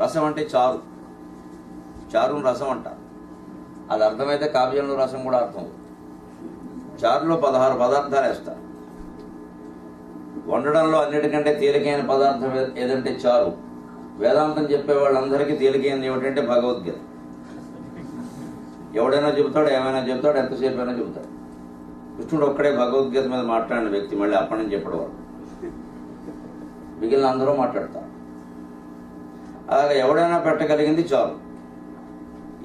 రసం అంటే చారు, చారును రసం అంటారు. అది అర్థమైతే కావ్యంలో రసం కూడా అర్థం. చారులో 16 పదార్థాలు వేస్తారు. వండడంలో అన్నిటికంటే తేలికైన పదార్థం ఏదంటే చారు. వేదాంతం చెప్పే వాళ్ళందరికీ తేలికైనది ఏమిటంటే భగవద్గీత. ఎవడైనా చెబుతాడు, ఏమైనా చెబుతాడు, ఎంతసేపు అయినా చెబుతాడు. కృష్ణుడు ఒక్కడే భగవద్గీత మీద మాట్లాడిన వ్యక్తి, మళ్ళీ అప్పటి నుంచి చెప్పడం వరకు మిగిలిన అందరూ మాట్లాడతారు. అలాగే ఎవడైనా పెట్టగలిగింది చాలు.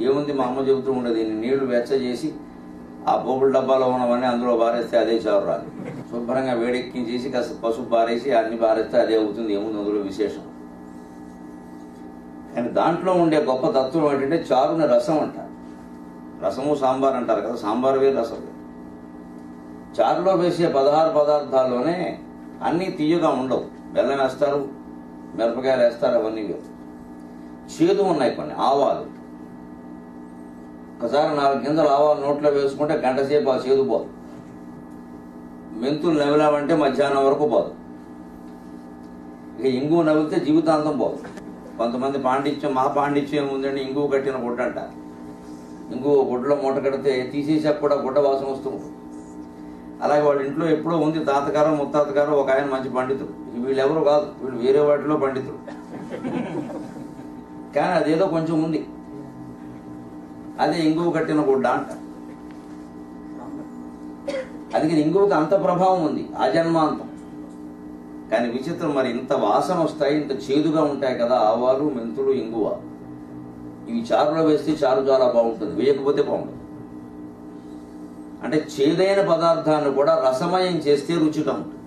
ఏముంది, మా అమ్మ చెబుతూ ఉండేది, నీళ్లు వెచ్చ చేసి ఆ పోపుల డబ్బాలో ఉన్నవన్నీ అందులో బారేస్తే అదే చారు రాదు. శుభ్రంగా వేడెక్కించేసి కాస్త పసుపు బారేసి అన్ని బారేస్తే అదే అవుతుంది. ఏముంది అందులో విశేషం. కానీ దాంట్లో ఉండే గొప్ప తత్వం ఏంటంటే చారుని రసం అంటారు. రసము సాంబార్ అంటారు కదా, సాంబార్ వేరు, రసం వేరు. చారులో వేసే 16 పదార్థాల్లోనే అన్నీ తీయగా ఉండవు. బెల్లం వేస్తారు, మిరపకాయలు వేస్తారు, అవన్నీ వేరు. చేదు ఉన్నాయి కొన్ని. ఆవాలు ఒకసారి 4 గింజలు ఆవాలు నోట్లో వేసుకుంటే గంట సేపు ఆ చేదు పోదు. మెంతులు నవ్విలామంటే మధ్యాహ్నం వరకు పోదు. ఇక ఇంగువ నవ్వితే జీవితాంతం పోదు. కొంతమంది పాండిత్యం, మా పాండిత్యం ఏముందండి, ఇంగువ కట్టిన గుడ్డ అంట. ఇంగువ గుడ్డలో మూట కడితే తీసేసాక కూడా గుడ్డ వాసన వస్తూ ఉంటుంది. అలాగే వాళ్ళ ఇంట్లో ఎప్పుడో ఉంది, తాతగారు ముత్తాతగారు ఒక ఆయన మంచి పండితుడు. వీళ్ళు ఎవరు కాదు, వీళ్ళు వేరే వాటిలో పండితుడు. కానీ అదేదో కొంచెం ఉంది, అదే ఇంగువ కట్టిన గుడ్డ అంట. అది ఇంగువకి అంత ప్రభావం ఉంది, ఆ జన్మాంతం. కానీ విచిత్రం, మరి ఇంత వాసన వస్తాయి, ఇంత చేదుగా ఉంటాయి కదా ఆవాలు, మెంతులు, ఇంగువ. ఇవి చారులో వేస్తే చారు చాలా బాగుంటుంది, వేయకపోతే బాగుంటుంది. అంటే చేదైన పదార్థాన్ని కూడా రసమయం చేస్తే రుచిగా ఉంటుంది.